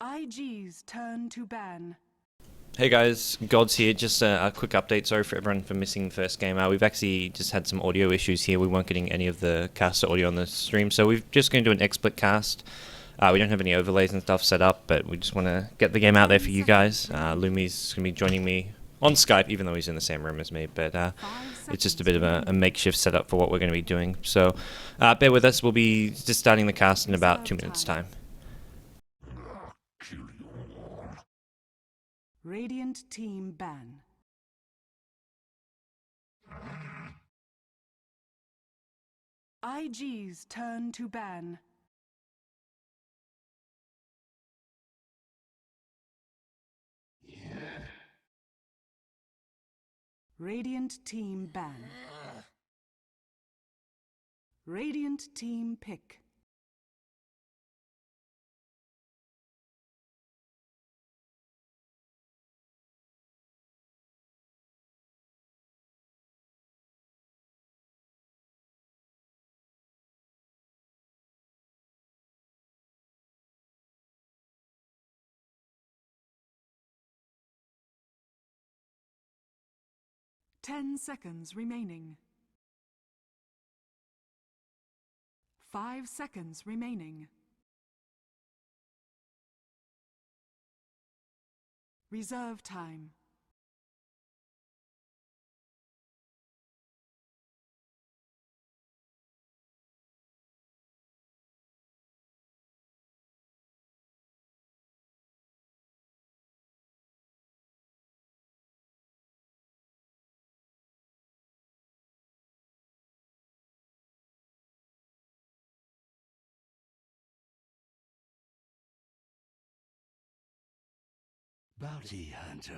IG's turn to ban. Hey guys, Gods here. Just a quick update. Sorry for everyone for missing the first game. We've actually just had some audio issues here. We weren't getting any of the caster audio on the stream, so we're just going to do an XSplit cast. We don't have any overlays and stuff set up, but we just want to get the game out there for you guys. Lumi's going to be joining me on Skype, even though he's in the same room as me, but it's just a bit of a makeshift setup for what we're going to be doing. So bear with us. We'll be just starting the cast in about 2 minutes' time. Radiant team ban. IG's turn to ban. Radiant team ban. Radiant team pick. Ten seconds remaining. 5 seconds remaining. Reserve time. Bounty Hunter.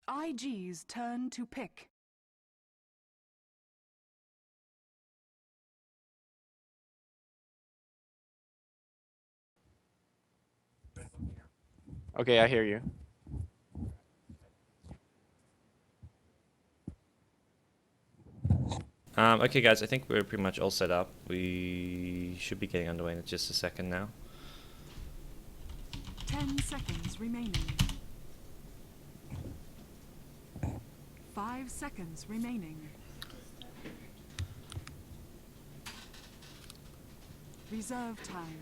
IG's turn to pick. Okay, I hear you. Okay guys, I think we're pretty much all set up. We should be getting underway in just a second now. 10 seconds remaining. 5 seconds remaining. Reserve time.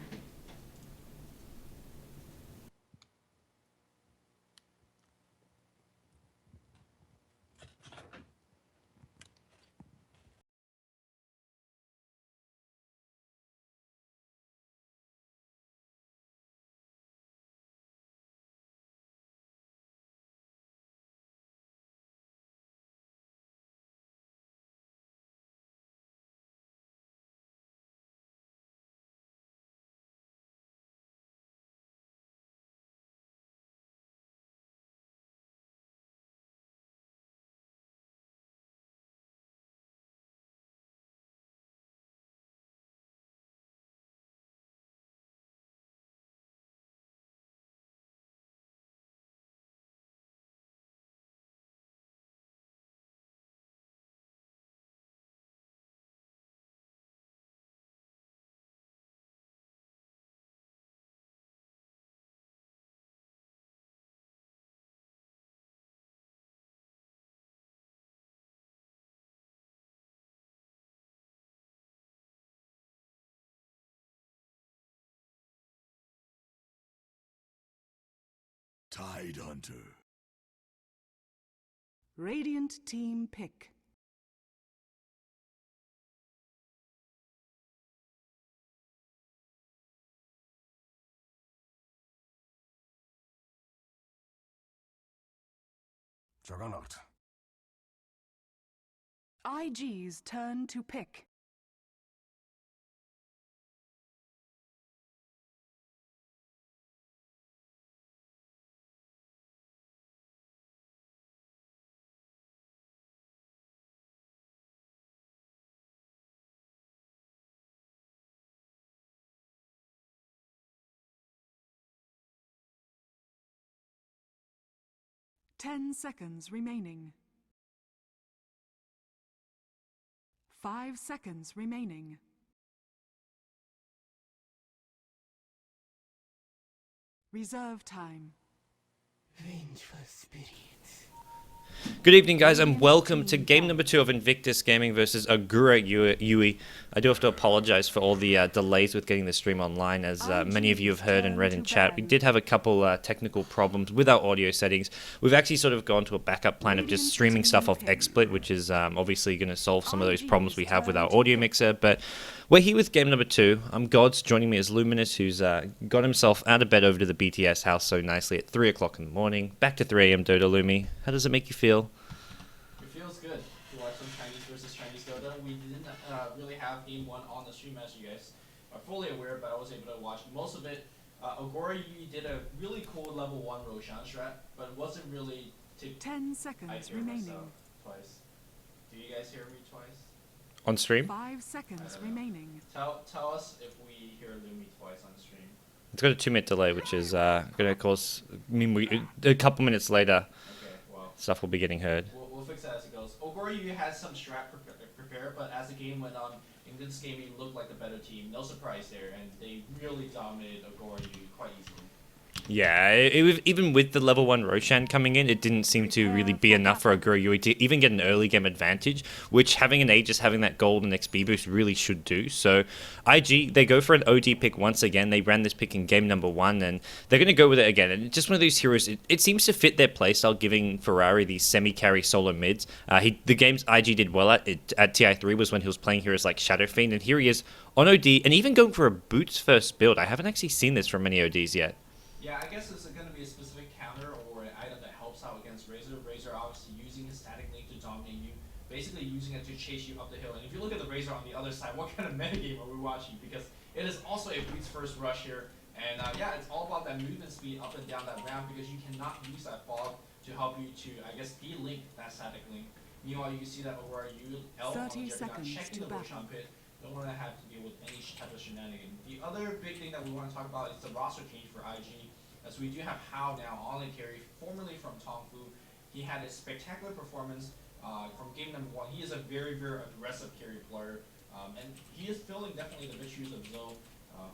Tide Hunter. Radiant team pick. Juggernaut. IG's turn to pick. Ten seconds remaining. 5 seconds remaining. Reserve time. Vengeful spirit. Good evening, guys, and welcome to game number 2 of Invictus Gaming versus OguraYui. I do have to apologize for all the delays with getting the stream online, as many of you have heard and read in chat. We did have a couple technical problems with our audio settings. We've actually sort of gone to a backup plan of just streaming stuff off XSplit, which is obviously going to solve some of those problems we have with our audio mixer, but we're here with game number 2. I'm Gods. Joining me is Luminous, who's got himself out of bed over to the BTS house so nicely at 3 o'clock in the morning. Back to 3 a.m. Dota, Lumi. How does it make you feel? It feels good to watch some Chinese versus Chinese Dota. We didn't really have Game 1 on the stream, as you guys are fully aware, but I was able to watch most of it. OguraYui did a really cool level 1 Roshan strat, but it wasn't really... 10 seconds remaining. Twice. Do you guys hear me twice? On stream? 5 seconds remaining. Tell us if we hear Lumi twice on stream. It's got a 2-minute delay, which is going to cause... a couple minutes later, Okay, well, stuff will be getting heard. we'll fix that as it goes. OguraYui had some strat prepared, but as the game went on, in this game he looked like the better team. No surprise there, and they really dominated OguraYui quite easily. Yeah, even with the level 1 Roshan coming in, it didn't seem to really be enough for OguraYui to even get an early game advantage, which having an Aegis, having that gold and XP boost really should do. So IG, they go for an OD pick once again. They ran this pick in game number 1, and they're going to go with it again. And just one of those heroes, it seems to fit their playstyle, giving Ferrari these semi-carry solo mids. The games IG did well at TI3 was when he was playing heroes like Shadow Fiend, and here he is on OD, and even going for a boots first build. I haven't actually seen this from many ODs yet. Yeah, I guess it's going to be a specific counter or an item that helps out against Razor. Razor obviously using his static link to dominate you, basically using it to chase you up the hill. And if you look at the Razor on the other side, what kind of metagame are we watching? Because it is also a boots first rush here. And yeah, it's all about that movement speed up and down that ramp, because you cannot use that fog to help you to, I guess, de-link that static link. Meanwhile, you can see that OguraYui Elf on the Juggernaut checking the Roshan pit. Don't want to have to deal with any type of shenanigans. The other big thing that we want to talk about is the roster change for IG. As we do have Hao now on the carry, formerly from Tongfu. He had a spectacular performance from game number 1. He is a very, very aggressive carry player, and he is filling definitely the shoes of Zoe,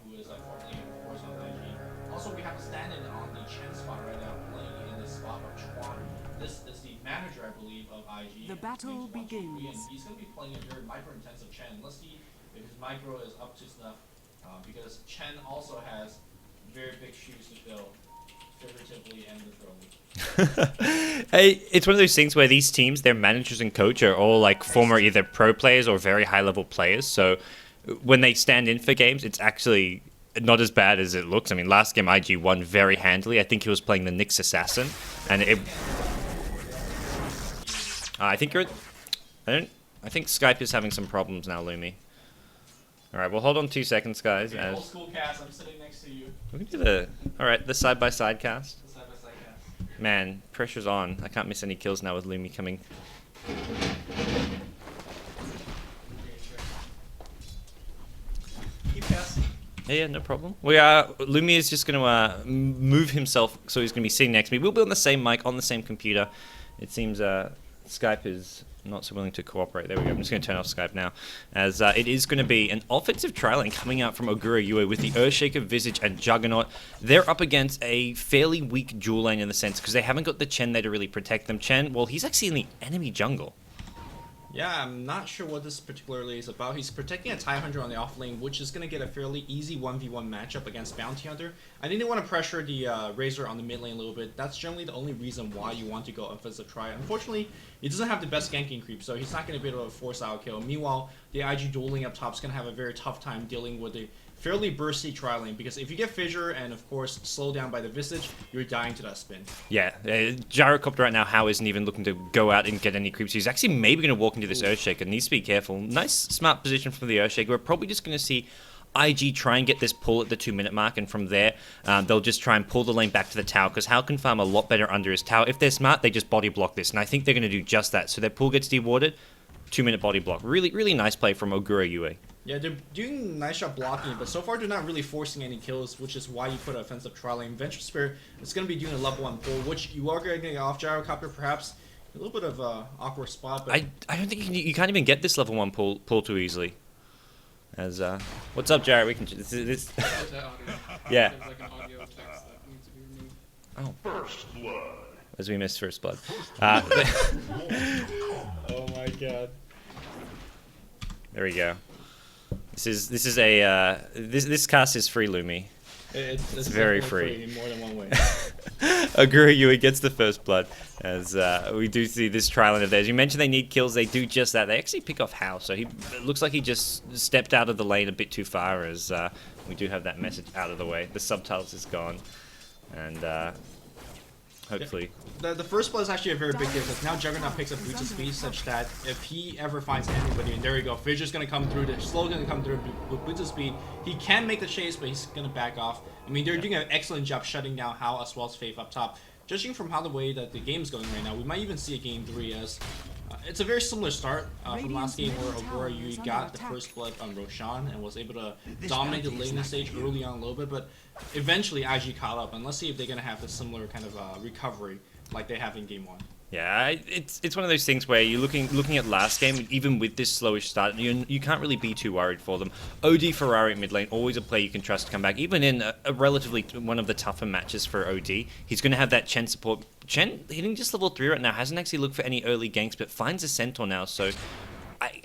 who is formerly, of course, on IG. Also, we have a stand-in on the Chen spot right now, playing in the spot of Chuan. This is the manager, I believe, of IG. The battle begins. And he's going to be playing a very micro-intensive Chen. Let's see if his micro is up to snuff, because Chen also has very big shoes to fill, figuratively and literally. Hey, it's one of those things where these teams, their managers and coach are all like former either pro players or very high level players. So when they stand in for games, it's actually not as bad as it looks. I mean, last game IG won very handily. I think he was playing the Nyx Assassin, and I think Skype is having some problems now, Lumi. Alright, well hold on 2 seconds, guys. Okay, old school cast, I'm sitting next to you. We can do the side-by-side cast. The side-by-side cast. Man, pressure's on. I can't miss any kills now with Lumi coming. Keep casting. Yeah, no problem. Lumi is just going to move himself, so he's going to be sitting next to me. We'll be on the same mic, on the same computer. It seems Skype is not so willing to cooperate. There we go. I'm just going to turn off Skype now, as it is going to be an offensive trialing coming out from OguraYui with the Earthshaker, Visage, and Juggernaut. They're up against a fairly weak dual lane in the sense, because they haven't got the Chen there to really protect them. Chen, well, he's actually in the enemy jungle. Yeah, I'm not sure what this particularly is about. He's protecting a TIE Hunter on the off lane, which is going to get a fairly easy 1v1 matchup against Bounty Hunter. I think they want to pressure the Razor on the mid lane a little bit. That's generally the only reason why you want to go offensive try. Unfortunately, he doesn't have the best ganking creep, so he's not going to be able to force out a kill. Meanwhile, the IG dueling up top is going to have a very tough time dealing with the fairly bursty tri lane, because if you get fissure and of course slow down by the Visage, you're dying to that spin. Yeah, Gyrocopter right now, Hao isn't even looking to go out and get any creeps. He's actually maybe going to walk into this Earthshaker. Needs to be careful. Nice smart position from the Earthshaker. We're probably just going to see IG try and get this pull at the 2-minute mark, and from there they'll just try and pull the lane back to the tower, because Hao can farm a lot better under his tower. If they're smart, they just body block this, and I think they're going to do just that. So their pull gets dewarded, 2-minute body block. Really, really nice play from OguraYui. Yeah, they're doing a nice job blocking, but so far they're not really forcing any kills, which is why you put an offensive trial lane. Venture Spirit is going to be doing a level 1 pull, which you are going to get off Gyrocopter, perhaps. A little bit of an awkward spot, but I don't think you can't even get this level 1 pull too easily. As what's up, Jared? We can this. Yeah. There's like an audio text that needs to be Oh. First blood. As we missed first blood. Oh my god. There we go. This cast is free, Lumi. It's very definitely free. in more than one way. OguraYui gets the first blood, as we do see this trialing of theirs. You mentioned they need kills, they do just that. They actually pick off Hao, so it looks like he just stepped out of the lane a bit too far, as we do have that message out of the way. The subtitles is gone, and hopefully... The first blood is actually a very big deal, because now Juggernaut picks up boots of speed such that if he ever finds anybody, and there you go, Fissures gonna come through, the slow gonna come through with boots of speed. He can make the chase, but he's gonna back off. I mean, they're doing an excellent job shutting down Hao as well as Faith up top. Judging from how the way that the game's going right now, we might even see a game 3 as it's a very similar start from last game where OguraYui got the first blood on Roshan and was able to dominate the laning stage early on a little bit, but eventually IG caught up, and let's see if they're gonna have a similar kind of recovery like they have in game 1. Yeah, it's one of those things where you're looking at last game, even with this slowish start, you can't really be too worried for them. OD Ferrari at mid lane, always a player you can trust to come back. Even in a relatively one of the tougher matches for OD, he's going to have that Chen support. Chen, hitting just level 3 right now, hasn't actually looked for any early ganks, but finds a Centaur now, so...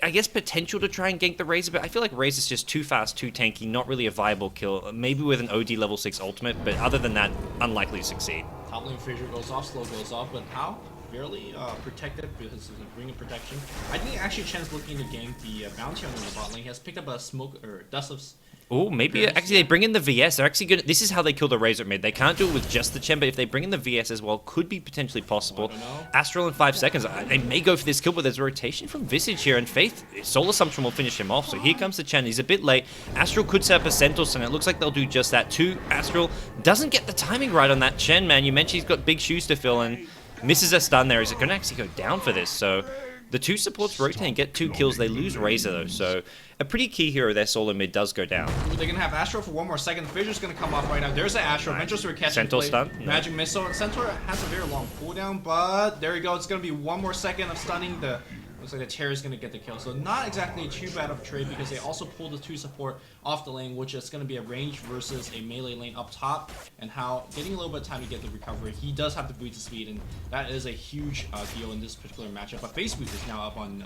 I guess potential to try and gank the Razor, but I feel like Razor's just too fast, too tanky, not really a viable kill. Maybe with an OD level 6 ultimate, but other than that, unlikely to succeed. Top lane Fissure goes off, slow goes off, but how? Barely protected because of the ring of protection. I think actually Chen's looking to gank the bounty on the bot lane. He has picked up a smoke or dust of... Oh, maybe actually they bring in the VS. They're actually good. This is how they kill the Razor at mid. They can't do it with just the Chen, but if they bring in the VS as well, could be potentially possible. Astral in 5 seconds. They may go for this kill, but there's a rotation from Visage here, and Faith, Soul Assumption will finish him off. So here comes the Chen. He's a bit late. Astral could set up a Centaur, and it looks like they'll do just that too. Astral doesn't get the timing right on that Chen, man. You mentioned he's got big shoes to fill, and misses a stun there. Is it going to actually go down for this? So the two supports rotate and get 2 kills. They lose Razor though, so a pretty key hero there, solo mid, does go down. They're going to have Astro for one more second. Fissure's going to come off right now. There's an Astro. Ventures for catching Centaur play. stun? No. Magic Missile. Centaur has a very long cooldown, but there you go. It's going to be one more second of stunning. Looks like the Terror is going to get the kill. So not exactly too bad of a trade because they also pulled the 2 support off the lane, which is going to be a range versus a melee lane up top. And how getting a little bit of time to get the recovery. He does have the boots of speed, and that is a huge deal in this particular matchup. But Face Boost is now up on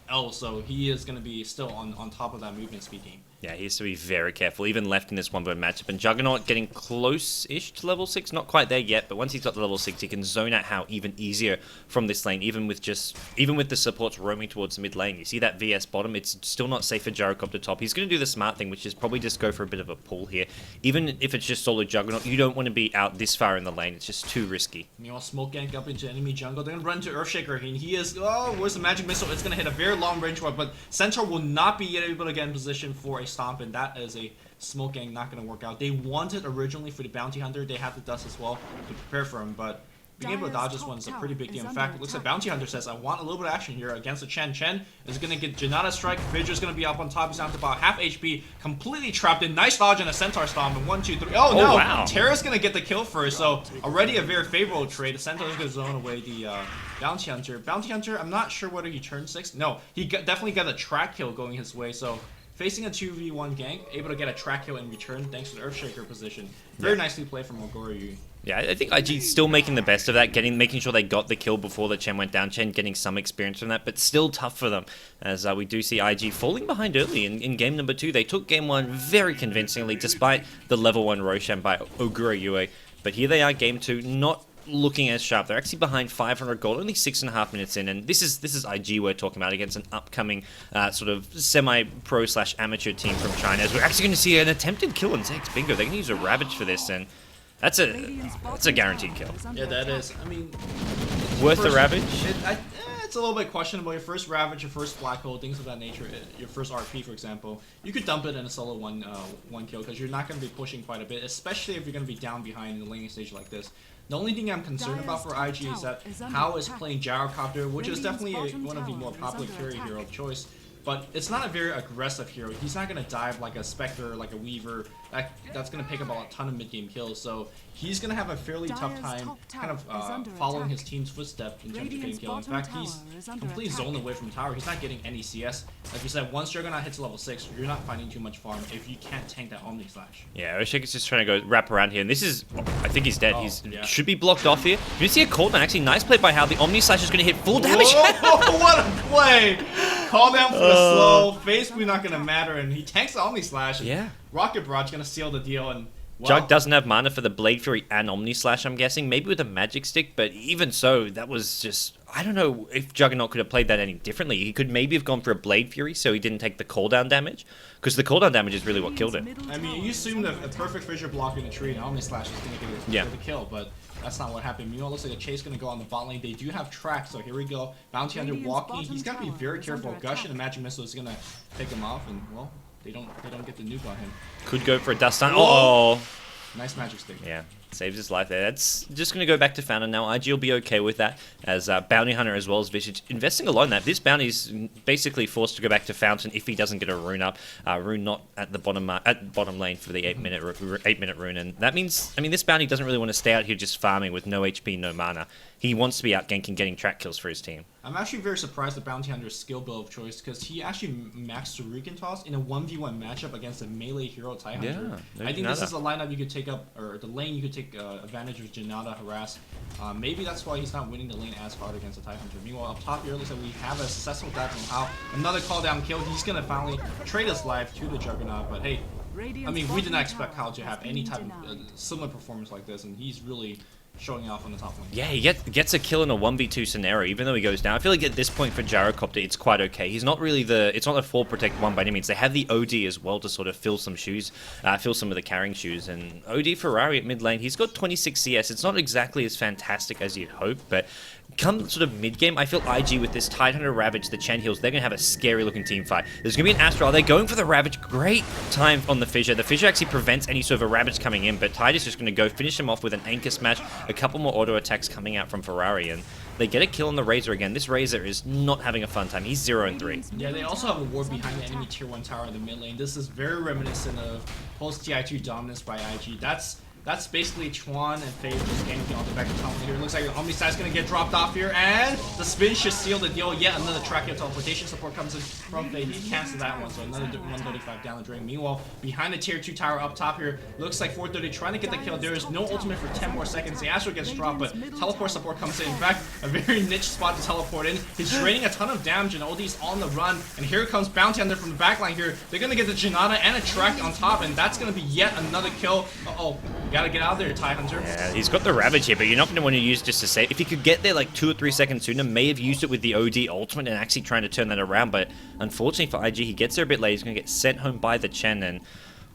L, so he is going to be still on top of that movement speed game. Yeah, he has to be very careful, even left in this one-bird matchup. And Juggernaut getting close-ish to level 6, not quite there yet, but once he's got the level 6, he can zone out Hao even easier from this lane, even with the supports roaming towards the mid lane. You see that VS bottom, it's still not safe for Gyrocop to top. He's going to do the smart thing, which is probably just go for a bit of a pull here. Even if it's just solo Juggernaut, you don't want to be out this far in the lane. It's just too risky. Meanwhile, Smoke gank up into enemy jungle. They're going to run to Earthshaker, and he is... Oh, where's the Magic Missile? It's going to hit a very long range one, but Centaur will not be able to get in position for a stomp, and that is a Smoke gang not going to work out. They wanted originally for the Bounty Hunter. They have the dust as well to prepare for him, but being able to dodge this one is a pretty big deal. In fact, it looks like Bounty Hunter says, I want a little bit of action here against the Chen. Chen is going to get Janata Strike. Fissure's going to be up on top. He's down to about half HP. Completely trapped in. Nice dodge and a Centaur Stomp. And 1, 2, 3. Oh, no! Wow. Terra's going to get the kill first. So already a very favorable trade. The Centaur's going to zone away the Bounty Hunter. Bounty Hunter, I'm not sure whether he turned 6. No, he definitely got a track kill going his way. So facing a 2v1 gank, able to get a track kill in return thanks to the Earthshaker position. Very nicely played from OguraYui. Yeah, I think IG's still making the best of that, making sure they got the kill before the Chen went down. Chen getting some experience from that, but still tough for them, as we do see IG falling behind early in game number 2. They took game 1 very convincingly, despite the level 1 Roshan by OguraYui. But here they are, game 2, not looking as sharp. They're actually behind 500 gold, only 6.5 minutes in, and this is IG we're talking about against an upcoming sort of semi-pro / amateur team from China. As we're actually going to see an attempted kill in Zex Bingo. They're going to use a Ravage for this, and that's a guaranteed kill. Yeah, that is. I mean, worth the Ravage? It's a little bit questionable. Your first Ravage, your first Black Hole, things of that nature. Your first RP, for example, you could dump it in a solo one kill because you're not going to be pushing quite a bit, especially if you're going to be down behind in the laning stage like this. The only thing I'm concerned about for IG is that Hao is playing Gyrocopter, which is definitely one of the more popular carry hero of choice. but it's not a very aggressive hero. He's not going to dive like a Spectre, like a Weaver. That's going to pick up a ton of mid-game kills, so he's going to have a fairly tough Dire's time top kind of tower is under following attack. his team's footsteps in terms of getting Radiant's kills. In bottom fact, he's tower is under completely attack. zoned away from tower. He's not getting any CS. Like you said, once Juggernaut hits level 6, you're not finding too much farm if you can't tank that Omni Slash. Yeah, Oshaker's just trying to go wrap around here, and this is, I think he's dead. Oh, He's yeah. should be blocked off here. You see a cooldown, actually nice play by How. The Omni Slash is going to hit full damage. Whoa, what a play! Call down for the slow. Phase Blue not gonna matter, and he tanks the Omni Slash. And Yeah. Rocket Barrage gonna seal the deal, and well, Jug doesn't have mana for the Blade Fury and Omni Slash, I'm guessing. Maybe with a Magic Stick, but even so, that was just... I don't know if Juggernaut could have played that any differently. He could maybe have gone for a Blade Fury so he didn't take the cooldown damage, because the cooldown damage is really what killed him. I mean, you assumed a perfect fissure block in a tree, and Omni Slash is gonna get the kill, but that's not what happened. Meanwhile, looks like a chase gonna go on the bot lane. They do have tracks, so here we go. Bounty Hunter Radiant's walking. bottom He's gotta be tower very is careful. under Gush and attack. the Magic Missile is gonna pick him off, and well, they don't get the nuke on him. Could go for a Dust Stun. Whoa. Oh! Nice Magic Stick. Yeah, saves his life there. That's just going to go back to Fountain now. IG will be okay with that, as Bounty Hunter as well as Visage investing a lot in that. This Bounty's basically forced to go back to Fountain if he doesn't get a rune up. Rune not at the bottom lane for the 8-minute rune, and that means, I mean, this Bounty doesn't really want to stay out here just farming with no HP, no mana. He wants to be out ganking, getting track kills for his team. I'm actually very surprised at Bounty Hunter's skill build of choice, because he actually maxed Shuriken Toss in a 1v1 matchup against a melee hero TIE Hunter. Yeah, I think this Janata. is a lineup you could take up, or the lane you could take advantage of Janata, Harass. Maybe that's why he's not winning the lane as hard against a TIE Hunter. Meanwhile, up top here, looks like we have a successful dive from How. Another call down kill. He's going to finally trade his life to the Juggernaut, but hey, I mean, we did not expect How to have any type of similar performance like this, and he's really showing off on the top lane. Yeah, he gets a kill in a 1v2 scenario, even though he goes down. I feel like at this point for Gyrocopter, it's quite okay. He's not really it's not a full protect one by any means. They have the OD as well to sort of fill some shoes, fill some of the carrying shoes. And OD Ferrari at mid lane, he's got 26 CS. It's not exactly as fantastic as you'd hope, but come sort of mid-game, I feel IG with this Tidehunter Ravage, the Chen Heals, they're going to have a scary-looking team fight. There's going to be an Astral. They're going for the Ravage. Great time on the Fissure. The Fissure actually prevents any sort of a Ravage coming in, but Tide is just going to go finish him off with an Anchor Smash, a couple more auto attacks coming out from Ferrari, and they get a kill on the Razor again. This Razor is not having a fun time. He's 0-3. Yeah, they also have a ward behind the enemy tier 1 tower in the mid lane. This is very reminiscent of post-TI2 dominance by IG. That's basically Chuan and Faye just ganking on the back of top here. It looks like the Omni Slash is going to get dropped off here, and the spin should seal the deal. Yet another track here. Teleportation support comes in from Faye. He cancels that one, so another 135 down the drain. Meanwhile, behind the tier 2 tower up top here, looks like 430 trying to get the kill. There is no ultimate for 10 more seconds. The Astro gets dropped, but teleport support comes in. In fact, a very niche spot to teleport in. He's draining a ton of damage, and OD's on the run. And here comes Bounty Hunter from the backline here. They're going to get the Janata and a track on top, and that's going to be yet another kill. Uh-oh. You gotta get out there, TIE Hunter. Yeah, he's got the Ravage here, but you're not going to want to use just to save. If he could get there like 2 or 3 seconds sooner, may have used it with the OD ultimate and actually trying to turn that around. But unfortunately for IG, he gets there a bit late. He's going to get sent home by the Chen, and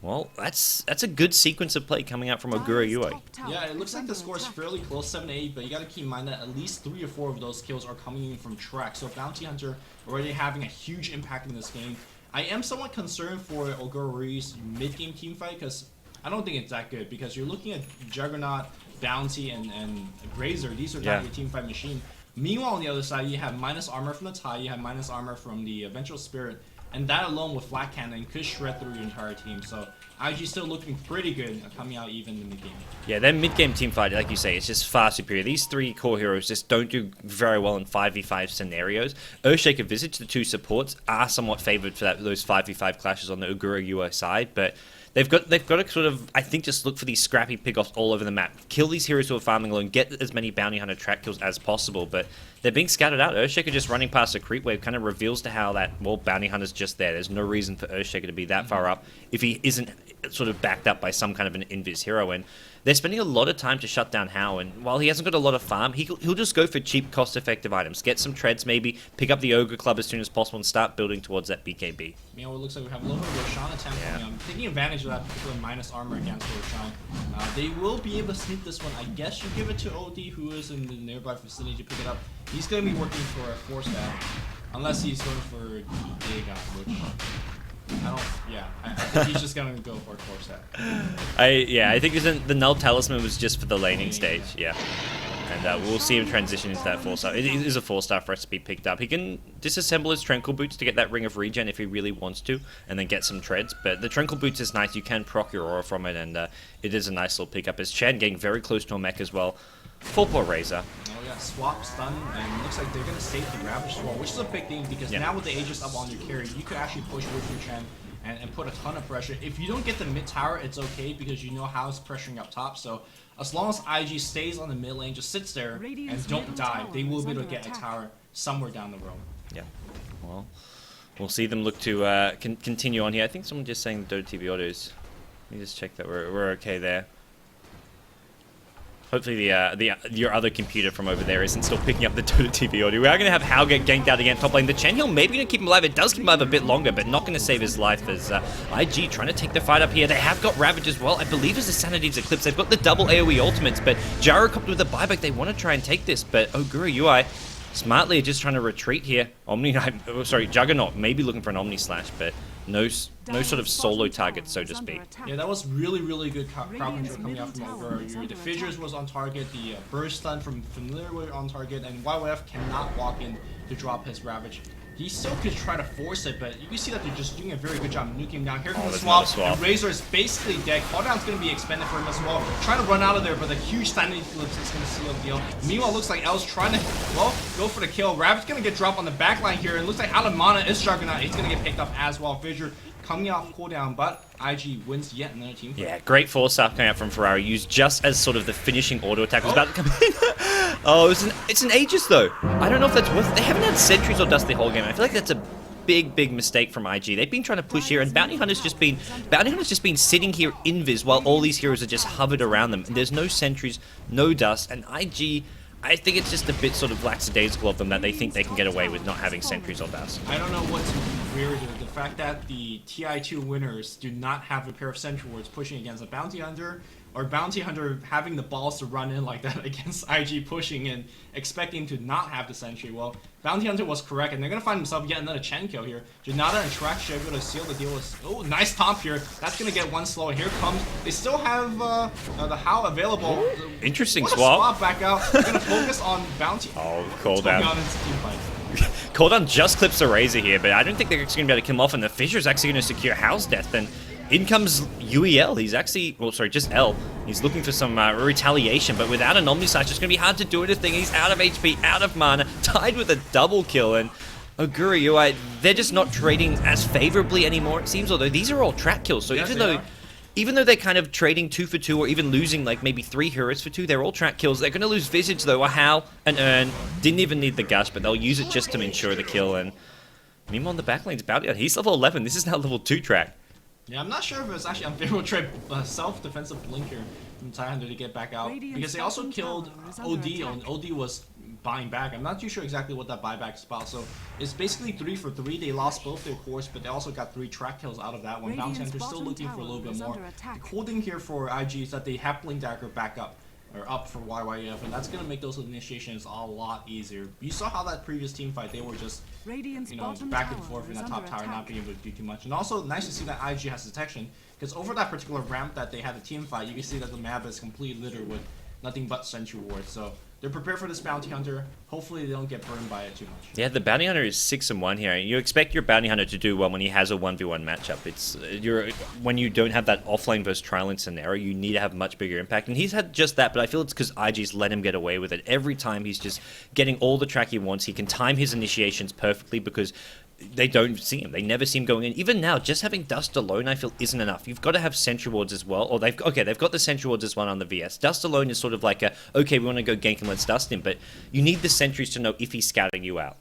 well, that's a good sequence of play coming out from OguraYui. Yeah, it looks like the score is fairly close, 7-8, but you gotta keep in mind that at least 3 or 4 of those kills are coming in from track. So Bounty Hunter already having a huge impact in this game. I am somewhat concerned for OguraYui's mid-game teamfight, because I don't think it's that good, because you're looking at Juggernaut, Bounty, and Razor. These are not your teamfight machine. Meanwhile, on the other side, you have minus armor from the TIE, you have minus armor from the Vengeful Spirit, and that alone with Flat Cannon could shred through your entire team. So IG still looking pretty good, coming out even in the game. Yeah, their mid-game team fight, like you say, is just far superior. These 3 core heroes just don't do very well in 5v5 scenarios. Earthshaker, Visage, the 2 supports, are somewhat favored for those 5v5 clashes on the OguraYui side, but they've got to sort of, I think, just look for these scrappy pickoffs all over the map. Kill these heroes who are farming alone, get as many Bounty Hunter track kills as possible, but they're being scattered out. Earthshaker just running past a creep wave kind of reveals to how that, well, Bounty Hunter's just there. There's no reason for Earthshaker to be that far up if he isn't sort of backed up by some kind of an invis hero, and they're spending a lot of time to shut down How, and while he hasn't got a lot of farm, he'll just go for cheap, cost-effective items. Get some treads maybe, pick up the Ogre Club as soon as possible, and start building towards that BKB. Meanwhile, it looks like we have a little bit of Roshan attempt taking advantage of that particular minus armor against Roshan. They will be able to sneak this one. I guess you give it to OD, who is in the nearby vicinity, to pick it up. He's going to be working for a force stab, unless he's going for Dagon, which I think he's just going to go for a force stab. I think the Null Talisman was just for the laning stage, yeah. And we'll see him transition into that 4-star. It is a 4-star for us to be picked up. He can disassemble his Tranquil Boots to get that Ring of Regen if he really wants to, and then get some treads. But the Tranquil Boots is nice. You can proc your aura from it, and it is a nice little pickup. As Chen getting very close to a mech as well. Full poor Razor. Oh yeah, swap stun, and looks like they're gonna save the Ravage Sword, which is a big thing because now with the Aegis up on your carry, you could actually push with your Chen and put a ton of pressure. If you don't get the mid tower, it's okay because you know how it's pressuring up top. So as long as IG stays on the mid lane, just sits there and don't die, they will be able to get a tower somewhere down the road. Yeah, well, we'll see them look to continue on here. I think someone just saying the Dota TV autos. Let me just check that we're okay there. Hopefully your other computer from over there isn't still picking up the Dota TV audio. We are going to have Hao get ganked out again top lane. The Chen Heal maybe going to keep him alive. It does keep him alive a bit longer, but not going to save his life as IG trying to take the fight up here. They have got Ravage as well. I believe it's the Sanity's Eclipse. They've got the double AoE ultimates, but Gyrocopter with a buyback. They want to try and take this, but OguraYui smartly just trying to retreat here. Juggernaut maybe looking for an Omni Slash, but no sort of solo target, so to speak. Yeah, that was really good crowd control coming out from OguraYui. The Fissures was on target, the Burst Stun from Familiar were on target, and YYF cannot walk in to drop his Ravage. He still could try to force it, but you can see that they're just doing a very good job nuking him down. Here comes the swap, and Razor is basically dead. Cooldown's going to be expended for him as well. Trying to run out of there, but the huge Sanity Eclipse is going to seal the deal. Meanwhile, it looks like L's trying to, well, go for the kill. Ravage going to get dropped on the back line here, and it looks like out of mana is Juggernaut. He's going to get picked up as well. Fissure coming off cooldown, but IG wins yet another team fight. Yeah, great 4-star coming out from Ferrari, used just as sort of the finishing auto attack was about to come in. Oh, it's an Aegis though. I don't know if that's worth it. They haven't had sentries or dust the whole game. I feel like that's a big mistake from IG. They've been trying to push here, and Bounty Hunter's just been sitting here invis while all these heroes are just hovered around them. And there's no sentries, no dust, and IG, I think it's just a bit sort of lackadaisical of them that they think they can get away with not having sentries or dust. I don't know what's weirder, the fact that the TI2 winners do not have a pair of sentry wards pushing against a Bounty Hunter, or Bounty Hunter having the balls to run in like that against IG pushing and expecting to not have the sentry. Well, Bounty Hunter was correct, and they're going to find themselves yet another Chen kill here. Janata and Track should be able to seal the deal with... Oh, nice top here. That's going to get one slow. Here comes... They still have the Hao available. Interesting swap back out. They're going to focus on Bounty... Oh, cooldown. Team Cooldown just clips a Razor here, but I don't think they're going to be able to kill him off, and the Fissure is actually going to secure Hao's death. Then in comes UEL. He's actually, well, sorry, just L. He's looking for some retaliation, but without an Omni Slash, it's going to be hard to do anything. He's out of HP, out of mana, tied with a double kill, and OguraYui, they're just not trading as favorably anymore, it seems, although these are all track kills, so even though they're kind of trading 2 for 2 or even losing like maybe 3 heroes for 2, they're all track kills. They're going to lose Visage though, or Hao and Earn. Didn't even need the Gush, but they'll use it just to ensure the kill. And meanwhile on the backlane's Bounty, he's level 11. This is now level 2 track. Yeah, I'm not sure if it's actually unfavorable trade self-defensive blink here from Thailander to get back out, because they also killed OD, and OD was buying back. I'm not too sure exactly what that buyback is about, so it's basically 3 for 3. They lost both their cores, but they also got 3 track kills out of that one. Bounty Hunter's still looking for a little bit more. The cool thing here for IG is that they have Blink Dagger back up, or up for YYF, and that's going to make those initiations a lot easier. You saw how that previous team fight, they were just, you know, back and forth in that top tower, not being able to do too much. And also, nice to see that IG has detection, because over that particular ramp that they had a team fight, you can see that the map is completely littered with nothing but sentry wards. So they're prepared for this Bounty Hunter. Hopefully they don't get burned by it too much. Yeah, the Bounty Hunter is 6-1 here. You expect your Bounty Hunter to do well when he has a 1v1 matchup. It's when you don't have that offlane versus tri-lane scenario, you need to have much bigger impact. And he's had just that, but I feel it's because IG's let him get away with it. Every time he's just getting all the track he wants. He can time his initiations perfectly because they don't see him. They never see him going in. Even now, just having Dust alone, I feel, isn't enough. You've got to have Sentry Wards as well. Or they've got the Sentry Wards as well on the VS. Dust alone is sort of like a, okay, we want to go gank and let's dust him, but you need the sentries to know if he's scouting you out.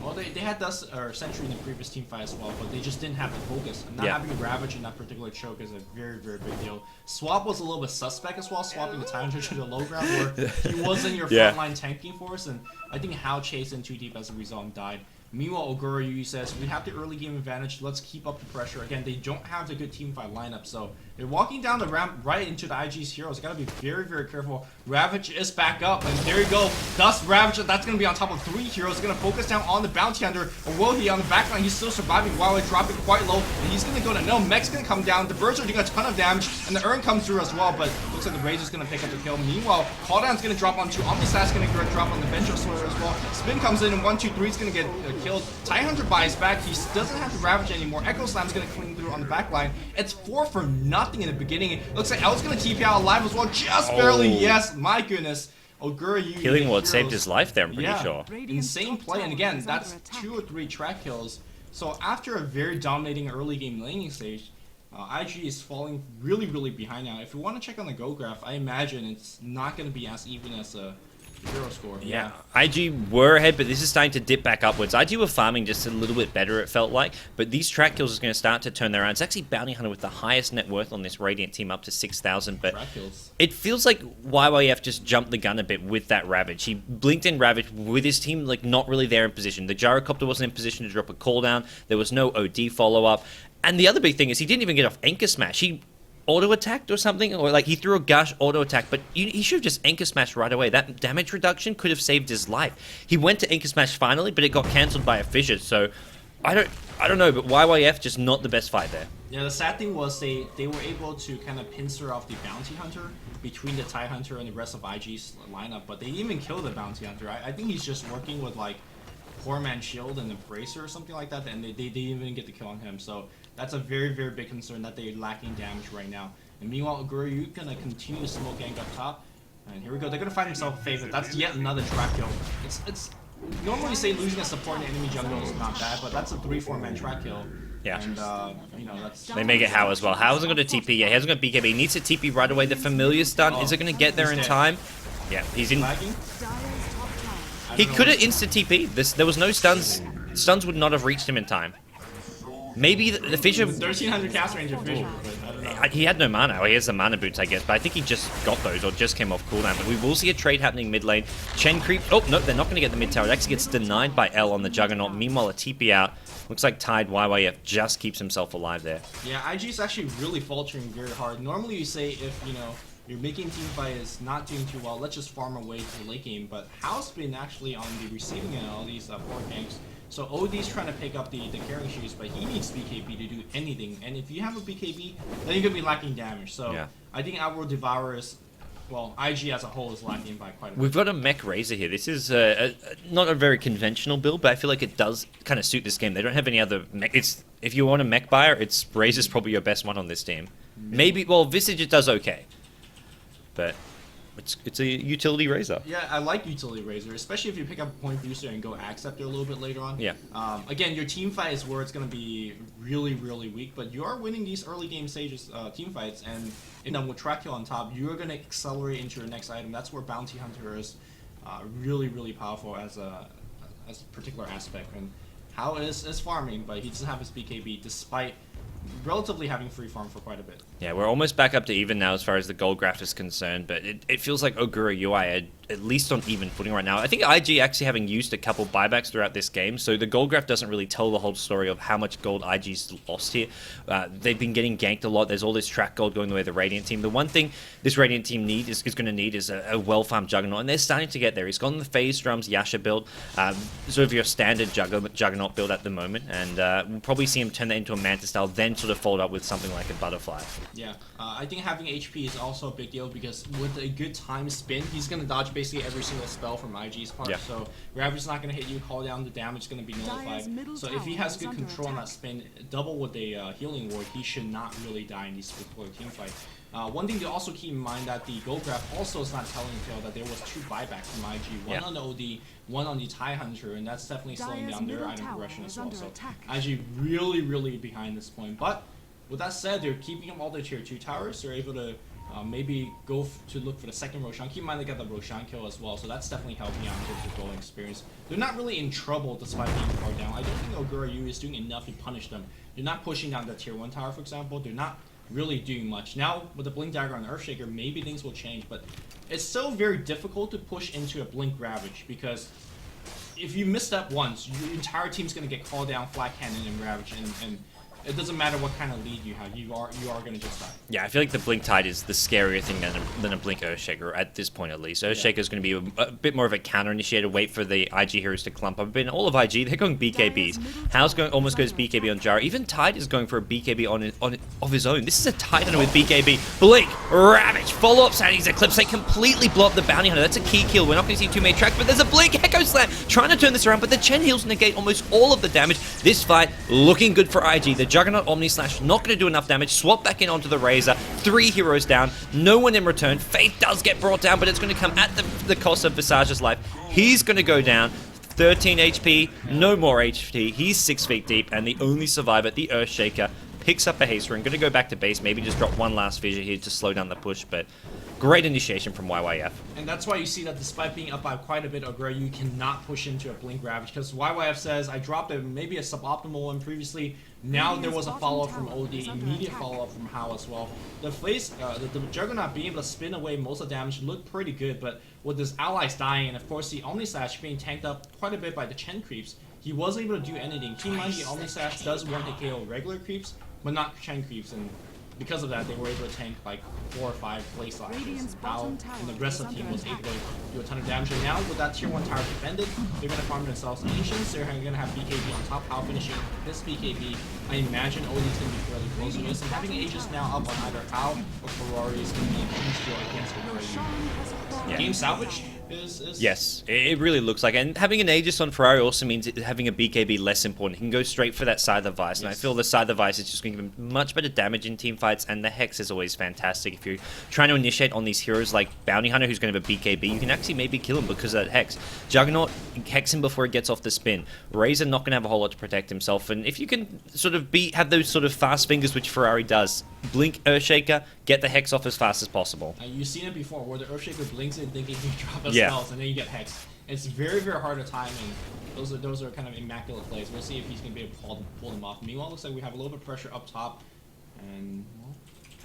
Well, they had Dust or Sentry in the previous team fight as well, but they just didn't have the focus. And not having Ravage in that particular choke is a very big deal. Swap was a little bit suspect as well, swapping the Tyrant to the low ground where he wasn't your frontline tanking force, and I think Hao chased in too deep as a result and died. Meanwhile, OguraYui says, we have the early game advantage, let's keep up the pressure. Again, they don't have the good teamfight lineup, so they're walking down the ramp right into the IG's heroes. Gotta be very, very careful. Ravage is back up, and there you go. Thus, Ravage, that's gonna be on top of 3 heroes. Gonna focus down on the Bounty Hunter, or will he? On the backline, he's still surviving while he's dropping quite low, and he's gonna go to no. Mech's gonna come down, the birds are doing a ton of damage, and the Urn comes through as well, but looks like the Razor's gonna pick up the kill. Meanwhile, Calldown's gonna drop on 2, Omnislash gonna drop on the Vengeful Slayer as well. Spin comes in, and 1, 2, 3 is gonna get killed. Tidehunter buys back, he doesn't have the Ravage anymore. Echo Slam's gonna cling through on the backline. It's 4 for nothing in the beginning. It looks like L's gonna TP out alive as well, just barely. Yes, my goodness. OguraYui. Healing Ward saved his life there, I'm pretty sure. Insane play, and again, that's 2 or 3 track kills. So after a very dominating early game laning stage, IG is falling really, really behind now. If you want to check on the Go graph, I imagine it's not going to be as even as a hero score. Yeah, IG were ahead, but this is starting to dip back upwards. IG were farming just a little bit better, it felt like, but these track kills is going to start to turn their own. It's actually Bounty Hunter with the highest net worth on this Radiant team, up to 6,000, but it feels like YYF just jumped the gun a bit with that Ravage. He blinked in Ravage with his team like not really there in position. The Gyrocopter wasn't in position to drop a cooldown. There was no OD follow-up. And the other big thing is he didn't even get off Anchor Smash. He auto-attacked or something, or like he threw a Gush auto-attack, but he should have just Anchor Smash right away. That damage reduction could have saved his life. He went to Anchor Smash finally, but it got cancelled by a fissure, so I don't know, but YYF just not the best fight there. Yeah, the sad thing was they were able to kind of pincer off the Bounty Hunter between the Tidehunter and the rest of IG's lineup, but they didn't even kill the Bounty Hunter. I think he's just working with like Poor Man Shield and the Bracer or something like that, and they didn't even get the kill on him, so that's a very, very big concern that they're lacking damage right now. And meanwhile, OguraYui gonna continue to smoke gank up top. And here we go. They're gonna find themselves a favorite. That's yet another track kill. It's normally you say losing a support in enemy jungle is not bad, but that's a 3-4 man track kill. Yeah. And you know, that's They make it How as well. How isn't going to TP. Yeah, he hasn't got BKB. He needs to TP right away. The familiar stun. Is it going to get there in time? Yeah, he's in. lagging. He could have insta TP. There was no stuns. Stuns would not have reached him in time. Maybe the Fissure. 1300 cast range of Fissure, but I don't know. He had no mana. Well, he has the mana boots, I guess, but I think he just got those or just came off cooldown. But we will see a trade happening mid lane. Chen creep. Oh, no, they're not going to get the mid tower. It actually gets denied by L on the Juggernaut. Meanwhile, a TP out. Looks like Tide YYF just keeps himself alive there. Yeah, IG's actually really faltering very hard. Normally you say if, you know, your mid-game teamfight is not doing too well, let's just farm away to the late game, but Hao's been actually on the receiving end of all these poor ganks. So OD's trying to pick up the carrying shoes, but he needs BKB to do anything. And if you have a BKB, then you're going to be lacking damage. So yeah. I think Outworld Devourer is, well, IG as a whole is lacking by quite a bit. We've got a mech Razor here. This is not a very conventional build, but I feel like it does kind of suit this game. They don't have any other mech. If you want a mech buyer, Razor's probably your best one on this team. Maybe, well, Visage it does okay. But it's a utility Razor. Yeah, I like utility Razor, especially if you pick up a point booster and go Acceptor a little bit later on. Yeah. Again, your team fight is where it's going to be really, really weak, but you are winning these early game stages team fights, and then with track kill on top, you are going to accelerate into your next item. That's where Bounty Hunter is really, really powerful as a particular aspect. And Hao is farming, but he doesn't have his BKB despite relatively having free farm for quite a bit. Yeah, we're almost back up to even now as far as the gold graph is concerned, but it feels like OguraYui are at least on even footing right now. I think IG actually having used a couple buybacks throughout this game, so the gold graph doesn't really tell the whole story of how much gold IG's lost here. They've been getting ganked a lot. There's all this track gold going the way of the Radiant team. The one thing this Radiant team is going to need is a well-farmed Juggernaut, and they're starting to get there. He's gone the Phase Drums Yasha build, sort of your standard Juggernaut build at the moment, and we'll probably see him turn that into a Manta style, then sort of fold up with something like a Butterfly. Yeah, I think having HP is also a big deal because with a good time spin, he's going to dodge basically every single spell from IG's part. Yeah. So Ravage is not going to hit you, call down, the damage is going to be nullified. So if he has good control on that spin, double with a healing ward, he should not really die in these particular team fights. One thing to also keep in mind that the gold graph also is not telling Tail that there was 2 buybacks from IG, one on the OD, one on the Tidehunter, and that's definitely slowing down their item progression as well. So IG really, really behind this point. But with that said, they're keeping up all their tier 2 towers. They're able to maybe go to look for the second Roshan. Keep in mind they got the Roshan kill as well, so that's definitely helping out in terms of gold experience. They're not really in trouble despite being far down. I don't think OguraYui is doing enough to punish them. They're not pushing down the tier 1 tower, for example. They're not really doing much. Now, with the Blink Dagger on Earthshaker, maybe things will change, but it's still very difficult to push into a Blink Ravage because if you miss that once, your entire team's gonna get called down, flat cannon, and Ravage, and it doesn't matter what kind of lead you have, you are gonna just die. Yeah, I feel like the Blink Tide is the scarier thing than a Blink Earthshaker at this point, at least. Earthshaker is going to be a bit more of a counter initiator. Wait for the IG heroes to clump up. But in all of IG, they're going BKBs. House almost goes BKB on Jara. Even Tide is going for a BKB of his own. This is a Tide Hunter with BKB. Blink, Ravage, follow up Sandy's Eclipse. They completely blow up the Bounty Hunter. That's a key kill. We're not going to see too many tracks, but there's a Blink Echo Slam trying to turn this around. But the Chen heals negate almost all of the damage. This fight looking good for IG. The Juggernaut Omni Slash not going to do enough damage. Swap back in onto the Razor. 3 heroes down. No one in return. Faith does get brought down, but it's going to come at the cost of Visage's life. He's going to go down. 13 HP. No more HP. He's 6 feet deep, and the only survivor, the Earthshaker, picks up a haste ring. Going to go back to base. Maybe just drop one last fissure here to slow down the push, but great initiation from YYF. And that's why you see that despite being up by quite a bit, OguraYui cannot push into a Blink Ravage, because YYF says, I dropped maybe a suboptimal one previously. Now there was a follow-up from OD, immediate follow-up from Hao as well. The Juggernaut being able to spin away most of the damage looked pretty good, but with his allies dying, and of course the Omni Slash being tanked up quite a bit by the Chen creeps, he wasn't able to do anything. Keep in mind, the Omni Slash does want to KO regular creeps, but not Chen creeps, and because of that, they were able to tank like 4 or 5 Blaze Slashes. And the rest of the team was able to do a ton of damage. And now, with that tier 1 tower defended, they're going to farm themselves Ancients. They're going to have BKB on top. How finishing this BKB, I imagine OD is going to be fairly close to this. And having Aegis now up on either Hao or Ferrari is going to be a huge deal against OguraYui. Yeah. Game salvage is... Yes, it really looks like it. And having an Aegis on Ferrari also means having a BKB less important. He can go straight for that Scyther Vice, and I feel the Scyther Vice is just going to give him much better damage in team fights, and the Hex is always fantastic. If you're trying to initiate on these heroes like Bounty Hunter, who's going to have a BKB, you can actually maybe kill him because of that Hex. Juggernaut, Hex him before he gets off the spin. Razor not going to have a whole lot to protect himself, and if you can sort of have those sort of fast fingers, which Ferrari does, blink Earthshaker, get the Hex off as fast as possible. You've seen it before, where the Earthshaker blinks it thinking you drop a Yeah. spells, and then you get Hex. It's very, very hard to time, and those are kind of immaculate plays. We'll see if he's going to be able to pull them off. Meanwhile, it looks like we have a little bit of pressure up top, and well,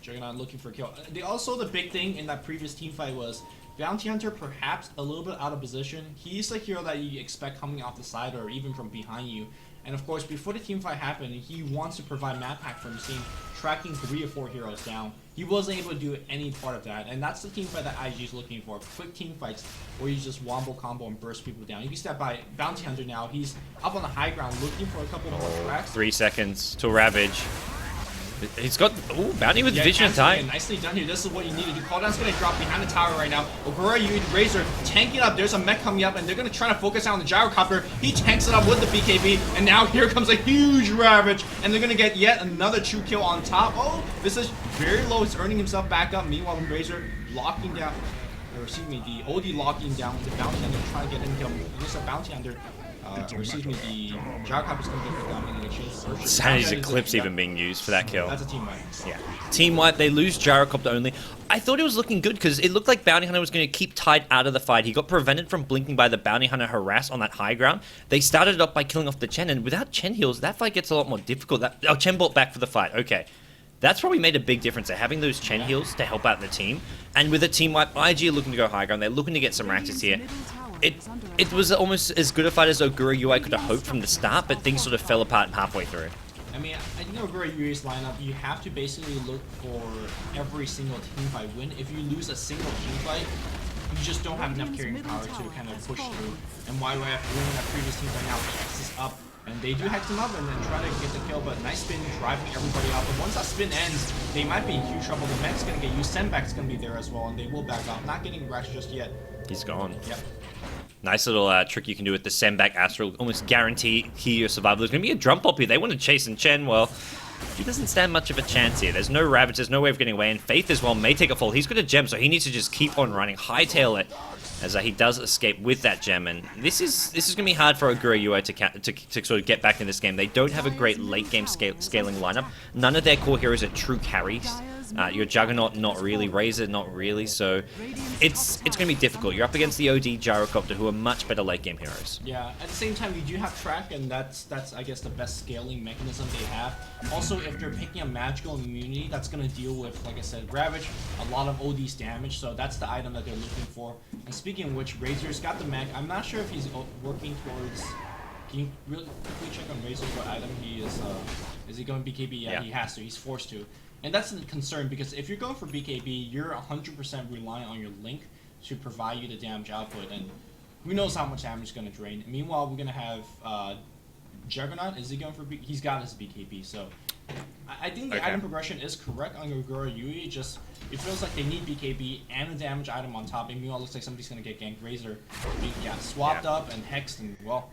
Juggernaut looking for a kill. The big thing in that previous team fight was Bounty Hunter perhaps a little bit out of position. He's the hero that you expect coming off the side or even from behind you. And of course, before the team fight happened, he wants to provide map pack for his team, tracking 3 or 4 heroes down. He wasn't able to do any part of that, and that's the team fight that IG is looking for. Quick team fights where you just wombo combo and burst people down. You can step by Bounty Hunter now. He's up on the high ground looking for a couple more tracks. 3 seconds to Ravage. He's got Bounty with Vision and Time. Nicely done here. This is what you need to do. Calldown's going to drop behind the tower right now. OguraYui, Razor tanking up. There's a mech coming up, and they're going to try to focus out on the Gyrocopter. He tanks it up with the BKB, and now here comes a huge Ravage, and they're going to get yet another true kill on top. Oh, this is very low. He's earning himself back up. Meanwhile, Razor locking down, or excuse me, the OD locking down the Bounty Hunter, trying to get him killed. There's a Bounty Hunter. Or excuse me, the Gyrocopter's going to get put down in the exchange. Sandy's Eclipse even being used for that kill. That's a team wipe. Yeah. Team wipe, they lose Gyrocopter only. I thought it was looking good because it looked like Bounty Hunter was going to keep Tide out of the fight. He got prevented from blinking by the Bounty Hunter harass on that high ground. They started it off by killing off the Chen, and without Chen heals, that fight gets a lot more difficult. Chen brought back for the fight. Okay. That's probably made a big difference. They're having those Chen heals to help out the team. And with a team wipe, IG are looking to go high ground. They're looking to get some Raxes here. It was almost as good a fight as OguraYui could have hoped from the start, but things sort of fell apart halfway through. I mean, I think OguraYui's lineup, you have to basically look for every single team fight win. If you lose a single team fight, you just don't have enough carrying power to kind of push through. And YYF winning that previous team fight now Hex is up. And they do Hex them up and then try to get the kill, but nice spin driving everybody out. But once that spin ends, they might be in huge trouble. The mech's going to get used, Sandbag's going to be there as well, and they will back off. Not getting Rax just yet. He's gone. Yep. Nice little trick you can do with the send back Astral. Almost guarantee your survival. There's going to be a drum pop here. They want to chase in Chen. Well, he doesn't stand much of a chance here. There's no Ravage. There's no way of getting away. And Faith as well may take a fall. He's got a gem, so he needs to just keep on running. Hightail it as he does escape with that gem. And this is going to be hard for OguraYui to sort of get back in this game. They don't have a great late game scaling lineup. None of their core heroes are true carries. Your Juggernaut, not really. Razor, not really. So it's going to be difficult. You're up against the OD Gyrocopter, who are much better late game heroes. Yeah, at the same time, you do have track, and that's I guess the best scaling mechanism they have. Also, if they're picking a magical immunity, that's gonna deal with, like I said, Ravage, a lot of OD's damage. So that's the item that they're looking for. And speaking of which, Razor's got the mech. I'm not sure if he's working towards. Can you really quickly check on Razor what item he is? Is he going BKB? Yeah, he has to. He's forced to. And that's a concern because if you're going for BKB, you're 100% reliant on your Link to provide you the damage output, and who knows how much damage is going to drain. Meanwhile, we're going to have Juggernaut. Is he going for he's got his BKB, so I think the item progression is correct on OguraYui. Just it feels like they need BKB and a damage item on top. And meanwhile, it looks like somebody's going to get ganked. Razor swapped up and hexed, and well,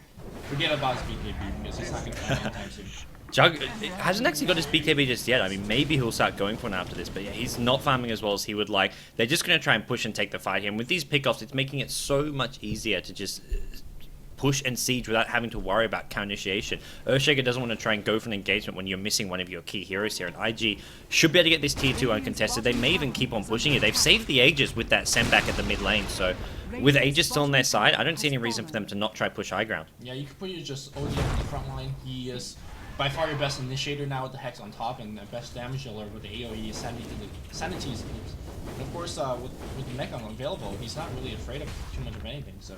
forget about his BKB because he's not going to find anytime soon. Jug hasn't actually got his BKB just yet. I mean, maybe he'll start going for one after this, but yeah, he's not farming as well as he would like. They're just going to try and push and take the fight here. And with these pickoffs, it's making it so much easier to just push and siege without having to worry about counter initiation. Earthshaker doesn't want to try and go for an engagement when you're missing one of your key heroes here, and IG should be able to get this tier 2 uncontested. They may even keep on pushing it. They've saved the Aegis with that send back at the mid lane, so with Aegis still on their side, I don't see any reason for them to not try push high ground. Yeah, you could put your just OD on the front line. He is by far your best initiator now with the Hex on top, and the best damage dealer with the AoE Sanity. And of course, with the mech available, he's not really afraid of too much of anything, so.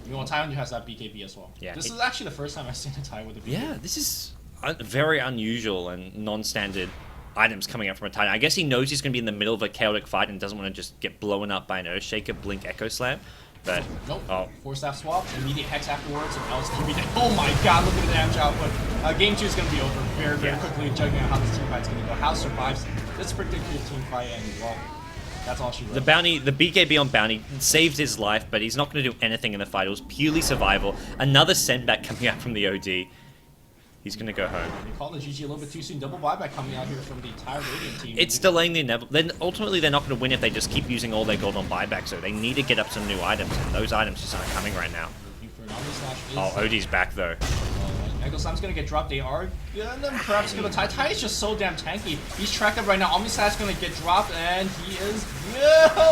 You know, Taiwan has that BKB as well. Yeah, this is actually the first time I've seen a Taiwan with a BKB. Yeah, this is very unusual and non-standard items coming out from a Titan. I guess he knows he's going to be in the middle of a chaotic fight and doesn't want to just get blown up by an Earthshaker, Blink, Echo Slam. But nope. Force staff swap, immediate hex afterwards, and LSTV. Oh my god, look at the damage output. Game 2 is going to be over very, very quickly, judging on how this team fight's going to go. How survives this particular team fight, and well, that's all she wrote. The BKB on Bounty saved his life, but he's not going to do anything in the fight. It was purely survival. Another sendback coming out from the OD. He's going to go home. They called the GG a little bit too soon. Double buyback coming out here from the entire Radiant team. It's delaying the inevitable. Then ultimately, they're not going to win if they just keep using all their gold on buyback. So they need to get up some new items, and those items just aren't coming right now. Oh, OD's back though. Echo Slam's gonna get dropped. They are gonna perhaps gonna tie. Tai is just so damn tanky. He's tracked up right now. Omnislash's gonna get dropped, and he is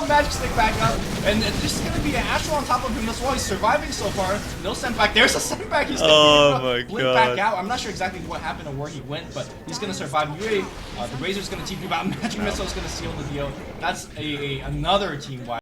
magic stick back up. And this is gonna be an Astral on top of him as well. He's surviving so far. No send back. There's a send back. He's gonna blink back out. I'm not sure exactly what happened or where he went, but he's gonna survive. Yui, the Razor's gonna TP out. Magic Missile's gonna seal the deal. That's another team wide.